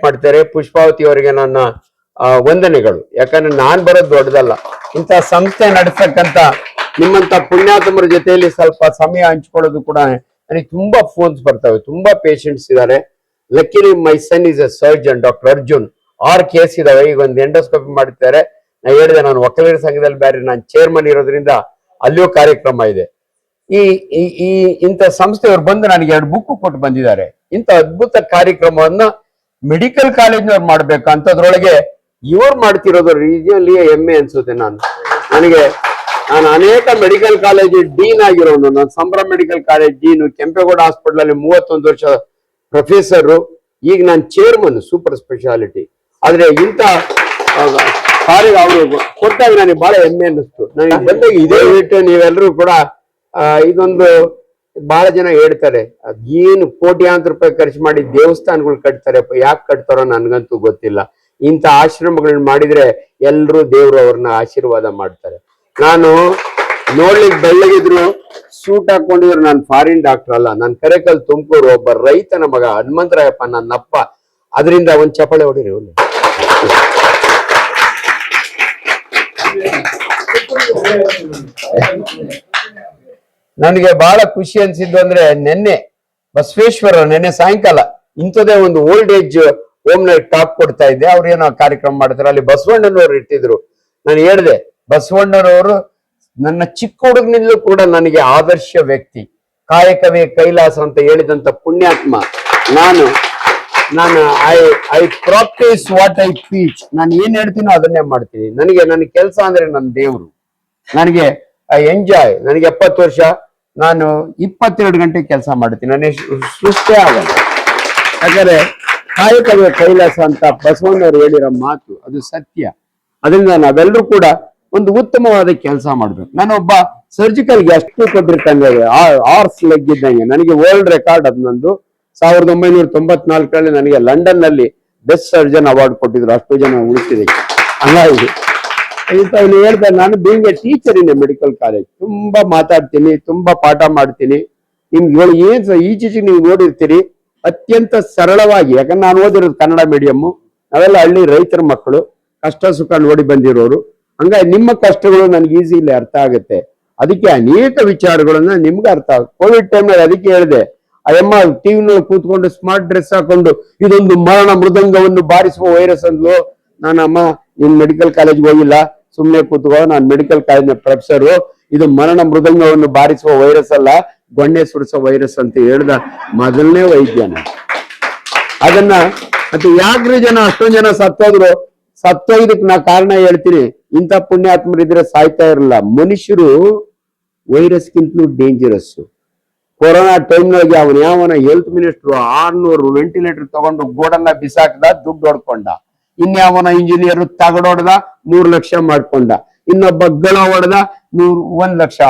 ಮಾಡ್ತಾರೆ. ಪುಷ್ಪಾವತಿ ಅವರಿಗೆ ನನ್ನ ವಂದನೆಗಳು. ಯಾಕಂದ್ರೆ ನಾನ್ ಬರೋದು ದೊಡ್ಡದಲ್ಲ, ಇಂಥ ಸಂಸ್ಥೆ ನಡೆಸಕ್ಕಂತ ನಿಮ್ಮಂತ ಪುಣ್ಯಾತ್ಮರ ಜೊತೆಯಲ್ಲಿ ಸ್ವಲ್ಪ ಸಮಯ ಹಂಚ್ಕೊಳ್ಳೋದು ಕೂಡ ನನಗೆ ತುಂಬಾ ಫೋನ್ಸ್ ಬರ್ತವೆ, ತುಂಬಾ ಪೇಷಂಟ್ಸ್ ಇದ್ದಾರೆ. Luckily my son is a surgeon, doctor Arjun. 6 case ಇದಾವೆ, ಈಗ ಒಂದು ಎಂಡೋಸ್ಕೋಪಿ ಮಾಡ್ತಿದ್ದಾರೆ. ನಾ ಹೇಳಿದೆ, ನಾನು ವಕೀಲರ ಸಂಘದಲ್ಲಿ ಬೇರೆ ನಾನು ಚೇರ್ಮನ್ ಇರೋದ್ರಿಂದ ಅಲ್ಲಿಯೂ ಕಾರ್ಯಕ್ರಮ ಇದೆ. ಈ ಇಂಥ ಸಂಸ್ಥೆಯವರು ಬಂದು ನನಗೆ 2 ಬುಕ್ ಕೊಟ್ಟು ಬಂದಿದ್ದಾರೆ. ಇಂಥ ಅದ್ಭುತ ಕಾರ್ಯಕ್ರಮವನ್ನ ಮೆಡಿಕಲ್ ಕಾಲೇಜ್ನವ್ರು ಮಾಡ್ಬೇಕು ಅಂತದ್ರೊಳಗೆ ಇವ್ರು ಮಾಡ್ತಿರೋದು ರೀಜನಲಿ ಹೆಮ್ಮೆ ಅನ್ಸುತ್ತೆ. ನಾನು ಅನೇಕ ಮೆಡಿಕಲ್ ಕಾಲೇಜ್ ಡೀನ್ ಆಗಿರೋನು. ನಾನು ಸಂಭ್ರಮ medical college dean, Kempegowda hospital ಅಲ್ಲಿ 31 ವರ್ಷ ಪ್ರೊಫೆಸರು. ಈಗ ನಾನು ಚೇರ್ಮನ್ ಸೂಪರ್ ಸ್ಪೆಷಾಲಿಟಿ. ಆದ್ರೆ ಇಂಥ ಕಾರ್ಯ ಅವರು ಕೊಟ್ಟಾಗ ನನಗೆ ಬಹಳ ಹೆಮ್ಮೆ ಅನ್ನಿಸ್ತು. ನನಗೆ ಬಂದಾಗ ಇದೇ ಬಿಟ್ಟು ನೀವೆಲ್ಲರೂ ಕೂಡ ಇದೊಂದು ಬಹಳ ಜನ ಹೇಳ್ತಾರೆ, ಅದೇನು ಕೋಟ್ಯಾಂತರ ರೂಪಾಯಿ ಖರ್ಚು ಮಾಡಿ ದೇವಸ್ಥಾನಗಳು ಕಟ್ತಾರೆ, ಯಾಕೆ ಕಟ್ತಾರೋ ನನ್ಗಂತೂ ಗೊತ್ತಿಲ್ಲ. ಇಂಥ ಆಶ್ರಮಗಳನ್ನ ಮಾಡಿದ್ರೆ ಎಲ್ರು ದೇವ್ರು ಅವ್ರನ್ನ ಆಶೀರ್ವಾದ ಮಾಡ್ತಾರೆ. ನಾನು ನೋಡ್ಲಿಕ್ಕೆ ಬೆಳ್ಳಗಿದ್ರು, ಸೂಟ್ ಹಾಕೊಂಡಿದ್ರು, ನಾನು ಫಾರಿನ್ ಡಾಕ್ಟರ್ ಅಲ್ಲ. ನಾನು ಕರೆಕಲ್ ತುಮಕೂರು, ಒಬ್ಬ ರೈತನ ಮಗ, ಹನುಮಂತರಾಯಪ್ಪ ನನ್ನಪ್ಪ. ಅದರಿಂದ ಒಂದ್ ಚಪ್ಪಾಳೆ ಹೊಡಿರಿ. ನನಗೆ ಬಹಳ ಖುಷಿ ಅನ್ಸಿದ್ದು ಅಂದ್ರೆ ನೆನ್ನೆ ಸಾಯಂಕಾಲ ಇಂಥದೇ ಒಂದು ಓಲ್ಡ್ ಏಜ್ ಹೋಮ್ ನ ಟಾಕ್ ಕೊಡ್ತಾ ಇದ್ದೆ. ಅವ್ರು ಏನೋ ಕಾರ್ಯಕ್ರಮ ಮಾಡ್ತಾರೆ, ಅಲ್ಲಿ ಬಸವಣ್ಣನವರು ಇಟ್ಟಿದ್ರು. ನಾನು ಹೇಳಿದೆ, ಬಸವಣ್ಣನವರು ನನ್ನ ಚಿಕ್ಕ ಹುಡುಗನಿಂದಲೂ ಕೂಡ ನನಗೆ ಆದರ್ಶ ವ್ಯಕ್ತಿ. ಕಾಯಕವೇ ಕೈಲಾಸ ಅಂತ ಹೇಳಿದಂತ ಪುಣ್ಯಾತ್ಮ. ನಾನು I practice what I teach. ನಾನು ಏನ್ ಹೇಳ್ತೀನೋ ಅದನ್ನೇ ಮಾಡ್ತೀನಿ. ನನ್ನ ಕೆಲಸ ಅಂದ್ರೆ ನನ್ನ ದೇವ್ರು. ನನಗೆ ಐ ಎಂಜಾಯ್. ನನಗೆ 70 ವರ್ಷ, ನಾನು 22 ಗಂಟೆ ಕೆಲಸ ಮಾಡ್ತೀನಿ. ನನಗೆ ಸೃಷ್ಟಿ ಆಗಲ್ಲ. ಯಾಕಂದ್ರೆ ಕಾಯಕವೇ ಕೈಲಾಸ ಅಂತ ಬಸವಣ್ಣವರು ಹೇಳಿರೋ ಮಾತು ಅದು ಸತ್ಯ. ಅದರಿಂದ ನಾವೆಲ್ಲರೂ ಕೂಡ ಒಂದು ಉತ್ತಮವಾದ ಕೆಲಸ ಮಾಡ್ಬೇಕು. ನಾನೊಬ್ಬ ಸರ್ಜಿಕಲ್ ಅಷ್ಟು ಕೊಟ್ಟಿರ್ತಂಗೆ, ಆರ್ಸ್ ಲೆಗ್ ಇದ್ದಂಗೆ. ನನಗೆ ವರ್ಲ್ಡ್ ರೆಕಾರ್ಡ್ ಅದು ನಂದು. 1994ರಲ್ಲಿ ನನಗೆ ಲಂಡನ್ ನಲ್ಲಿ ಬೆಸ್ಟ್ ಸರ್ಜನ್ ಅವಾರ್ಡ್ ಕೊಟ್ಟಿದ್ರು. ಅಷ್ಟು ಜನ ಉಳಿಸಿದೆ. ಹಂಗಾಗಿ ಇಲ್ಲಿ ಹೇಳ್ತಾರೆ, ನಾನು being A teacher in a medical college. ತುಂಬಾ ಮಾತಾಡ್ತೀನಿ, ತುಂಬಾ ಪಾಠ ಮಾಡ್ತೀನಿ. ನಿಮ್ಗೆ ಏನ್ ಈಚೀಚೆಗೆ ನೀವು ನೋಡಿರ್ತೀರಿ, ಅತ್ಯಂತ ಸರಳವಾಗಿ. ಯಾಕಂದ್ರೆ ನಾನು ಓದಿರೋದು ಕನ್ನಡ ಮೀಡಿಯಮ್ಮು. ನಾವೆಲ್ಲ ಹಳ್ಳಿ ರೈತರ ಮಕ್ಕಳು, ಕಷ್ಟ ಸುಖ ನೋಡಿ ಬಂದಿರೋರು. ಹಂಗಾಗಿ ನಿಮ್ಮ ಕಷ್ಟಗಳು ನನಗೆ ಈಸಿಲಿ ಅರ್ಥ ಆಗುತ್ತೆ. ಅದಕ್ಕೆ ಅನೇಕ ವಿಚಾರಗಳನ್ನ ನಿಮ್ಗೆ ಅರ್ಥ ಆಗುತ್ತೆ. ಕೋವಿಡ್ ಟೈಮ್ನಲ್ಲಿ ಅದಕ್ಕೆ ಹೇಳಿದೆ, ಅಯ್ಯಮ್ಮ ಟಿವಿನಲ್ಲಿ ಕೂತ್ಕೊಂಡು ಸ್ಮಾರ್ಟ್ ಡ್ರೆಸ್ ಹಾಕೊಂಡು ಇದೊಂದು ಮರಣ ಮೃದಂಗವನ್ನು ಬಾರಿಸುವ ವೈರಸ್ ಅಂದ್ಲು. ನಾನಮ್ಮ ನೀನ್ ಮೆಡಿಕಲ್ ಕಾಲೇಜ್ಗೆ ಹೋಗಿಲ್ಲ, ಸುಮ್ನೆ ಕೂತ್ಕೋ, ನಾನು ಮೆಡಿಕಲ್ ಕಾಲೇಜ್ನ ಪ್ರೊಫೆಸರು. ಇದು ಮರಣ ಮೃದಂಗವನ್ನು ಬಾರಿಸುವ ವೈರಸ್ ಅಲ್ಲ, ಗೊಣ್ಣೆ ಸುರಿಸೋ ವೈರಸ್ ಅಂತ ಹೇಳ್ದ ಮೊದಲನೇ ವೈದ್ಯನ. ಅದನ್ನ ಮತ್ತೆ ಯಾಕ್ರಿ ಜನ ಅಷ್ಟೊಂದ್ ಜನ ಸತ್ತೋಗಿದಕ್ಕೆ ನಾ ಕಾರಣ ಹೇಳ್ತೀನಿ. ಇಂಥ ಪುಣ್ಯಾತ್ಮರಿದ್ರೆ ಸಾಯ್ತಾ ಇರಲ್ಲ. ಮನುಷ್ಯರು ವೈರಸ್ಗಿಂತಲೂ ಡೇಂಜರಸ್. ಕೊರೋನಾ ಟೈಮ್ನಾಗೆ ಯಾವನ ಹೆಲ್ತ್ ಮಿನಿಸ್ಟರ್ 600 ವೆಂಟಿಲೇಟರ್ ತಗೊಂಡು ಗೋಡನ್ನ ಬಿಸಾಕ್ದ, ದುಡ್ಡು ಹೊಡ್ಕೊಂಡ. ಇನ್ಯಾವನ ಇಂಜಿನಿಯರ್ ತಗಡೊಡ್ದ, 3 ಲಕ್ಷ ಮಾಡ್ಕೊಂಡ. ಇನ್ನೊಬ್ಬ ಗಳ ಹೊಡೆದ 1 ಲಕ್ಷ.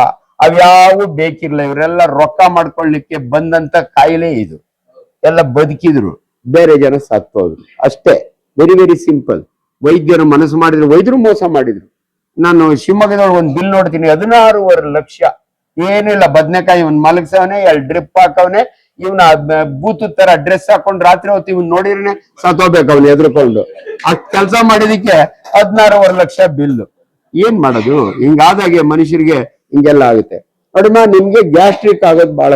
ಅವ್ಯಾವು ಬೇಕಿರ್ಲ. ಇವರೆಲ್ಲ ರೊಕ್ಕ ಮಾಡ್ಕೊಳ್ಳಿಕ್ಕೆ ಬಂದಂತ ಕಾಯಿಲೆ ಇದು. ಎಲ್ಲ ಬದುಕಿದ್ರು, ಬೇರೆ ಜನ ಸತ್ತೋದ್ರು ಅಷ್ಟೇ. Very very simple. ವೈದ್ಯರು ಮನಸ್ಸು ಮಾಡಿದ್ರು, ವೈದ್ಯರು ಮೋಸ ಮಾಡಿದ್ರು. ನಾನು ಶಿವಮೊಗ್ಗದೊಳಗೆ ಒಂದು ಬಿಲ್ ನೋಡ್ತೀನಿ, 16.5 ಲಕ್ಷ. ಏನಿಲ್ಲ, ಬದ್ನೆಕಾಯಿ ಇವನ್ ಮಲಗ್ಸವನೆ, 2 ಡ್ರಿಪ್ ಹಾಕವನೆ, ಇವನ ಬೂತ್ ತರ ಡ್ರೆಸ್ ಹಾಕೊಂಡು ರಾತ್ರಿ ಹೊತ್ತು ಇವನ್ ನೋಡಿದ್ರೆ ಸತ್ತೋಗ್ಬೇಕು ಅವನು ಎದ್ರುಕೊಂಡು. ಅಷ್ಟ್ ಕೆಲಸ ಮಾಡಿದಕ್ಕೆ 16.5 ಲಕ್ಷ ಬಿಲ್ಲು. ಏನ್ ಮಾಡೋದು? ಹಿಂಗಾದಾಗೆ ಮನುಷ್ಯರಿಗೆ ಹಿಂಗೆಲ್ಲ ಆಗುತ್ತೆ. ನೋಡಿಮ್ಮ, ನಿಮ್ಗೆ ಗ್ಯಾಸ್ಟ್ರಿಕ್ ಆಗೋದು ಬಹಳ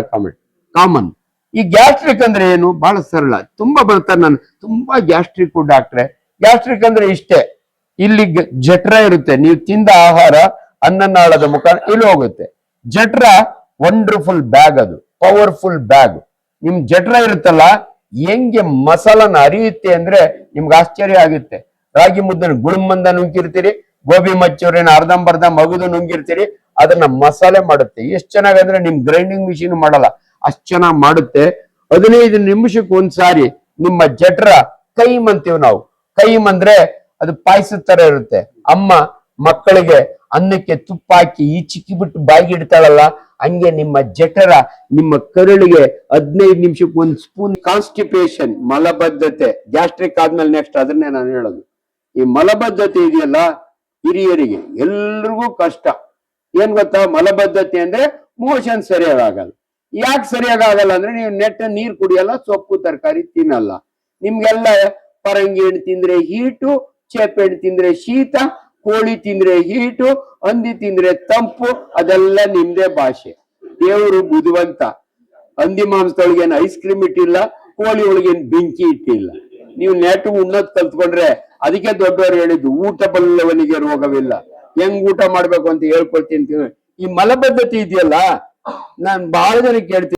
ಕಾಮನ್. ಈ ಗ್ಯಾಸ್ಟ್ರಿಕ್ ಅಂದ್ರೆ ಏನು? ಬಹಳ ಸರಳ. ತುಂಬಾ ಬರ್ತಾರೆ, ನಾನು ತುಂಬಾ ಗ್ಯಾಸ್ಟ್ರಿಕ್ ಡಾಕ್ಟ್ರೆ. ಗ್ಯಾಸ್ಟ್ರಿಕ್ ಅಂದ್ರೆ ಇಷ್ಟೇ, ಇಲ್ಲಿ ಜಠರ ಇರುತ್ತೆ. ನೀವು ತಿಂದ ಆಹಾರ ಅನ್ನನಾಳದ ಮುಖ ಇಲ್ಲಿ ಹೋಗುತ್ತೆ. ಜಠರ ವಂಡರ್ಫುಲ್ ಬ್ಯಾಗ್, ಅದು ಪವರ್ಫುಲ್ ಬ್ಯಾಗ್. ನಿಮ್ ಜಠರ ಇರುತ್ತಲ್ಲ, ಹೆಂಗೆ ಮಸಾಲನ ಅರಿಯುತ್ತೆ ಅಂದ್ರೆ ನಿಮ್ಗೆ ಆಶ್ಚರ್ಯ ಆಗುತ್ತೆ. ರಾಗಿ ಮುದ್ದನ ಗುಳುಮಂದ ನುಂಗಿರ್ತೀರಿ, ಗೋಬಿ ಮಚ್ಚೂರಿನ ಅರ್ಧಂಬರ್ಧ ಮಗುದು ನುಂಗಿರ್ತೀರಿ. ಅದನ್ನ ಮಸಾಲೆ ಮಾಡುತ್ತೆ. ಎಷ್ಟು ಚೆನ್ನಾಗಂದ್ರೆ ನಿಮ್ ಗ್ರೈಂಡಿಂಗ್ ಮಿಷಿನ್ ಮಾಡಲ್ಲ, ಅಷ್ಟ್ ಚೆನ್ನಾಗ್ ಮಾಡುತ್ತೆ. 15 ನಿಮಿಷಕ್ಕೆ ಒಂದ್ಸಾರಿ ನಿಮ್ಮ ಜಠರ ಕೈಮ್ ಅಂತೀವಿ ನಾವು. ಕೈಮ್ ಅಂದ್ರೆ ಅದು ಪಾಯಸದ ತರ ಇರುತ್ತೆ. ಅಮ್ಮ ಮಕ್ಕಳಿಗೆ ಅನ್ನಕ್ಕೆ ತುಪ್ಪ ಹಾಕಿ ಈ ಚಿಕ್ಕಿ ಬಿಟ್ಟು ಬಾಯಿಗೆ ಇಡ್ತಾಳಲ್ಲ, ಹಂಗೆ ನಿಮ್ಮ ಜಠರ ನಿಮ್ಮ ಕರುಳಿಗೆ 15 ನಿಮಿಷಕ್ಕೆ 1 ಸ್ಪೂನ್. ಕಾನ್ಸ್ಟಿಪೇಷನ್, ಮಲಬದ್ಧತೆ, ಗ್ಯಾಸ್ಟ್ರಿಕ್ ಆದ್ಮೇಲೆ ನೆಕ್ಸ್ಟ್ ಅದನ್ನೇ ನಾನು ಹೇಳೋದು. ಈ ಮಲಬದ್ಧತೆ ಇದೆಯಲ್ಲ, ಹಿರಿಯರಿಗೆ ಎಲ್ರಿಗೂ ಕಷ್ಟ. ಏನ್ ಗೊತ್ತಾ? ಮಲಬದ್ಧತೆ ಅಂದ್ರೆ ಮೋಷನ್ ಸರಿಯಾಗಲ್ಲ. ಯಾಕೆ ಸರಿಯಾಗಲ್ಲ ಅಂದ್ರೆ ನೀವು ನೀರ್ ಕುಡಿಯಲ್ಲ, ಸೊಪ್ಪು ತರಕಾರಿ ತಿನ್ನಲ್ಲ. ನಿಮ್ಗೆಲ್ಲ ಪರಂಗಿ ಹಣ್ಣು ತಿಂದ್ರೆ ಹೀಟು, ಚೇಪೆ ಹಣ್ಣು ತಿಂದ್ರೆ ಶೀತ, ಕೋಳಿ ತಿಂದ್ರೆ ಹೀಟು, ಹಂದಿ ತಿಂದ್ರೆ ತಂಪು. ಅದೆಲ್ಲ ನಿಮ್ದೇ ಭಾಷೆ. ದೇವರು ಬುದ್ಧಿವಂತ. ಹಂದಿ ಮಾಂಸದೊಳಗೆ ಏನು ಐಸ್ ಕ್ರೀಮ್ ಇಟ್ಟಿಲ್ಲ, ಕೋಳಿ ಒಳಗೇನು ಬೆಂಕಿ ಇಟ್ಟಿಲ್ಲ. ನೀವು ನೆಟ್ಟು ಉಣ್ಣೋದ್ ಕಲ್ತ್ಕೊಂಡ್ರೆ, ಅದಕ್ಕೆ ದೊಡ್ಡವರು ಹೇಳಿದ್ದು ಊಟ ಬಲ್ಲವನಿಗೆ ರೋಗವಿಲ್ಲ. ಹೆಂಗ್ ಊಟ ಮಾಡ್ಬೇಕು ಅಂತ ಹೇಳ್ಕೊಳ್ತೀನಿ. ಈ ಮಲಬದ್ಧತೆ ಇದೆಯಲ್ಲ, ನಾನ್ ಬಹಳ ಜನಕ್ಕೆ ಹೇಳ್ತೀನಿ.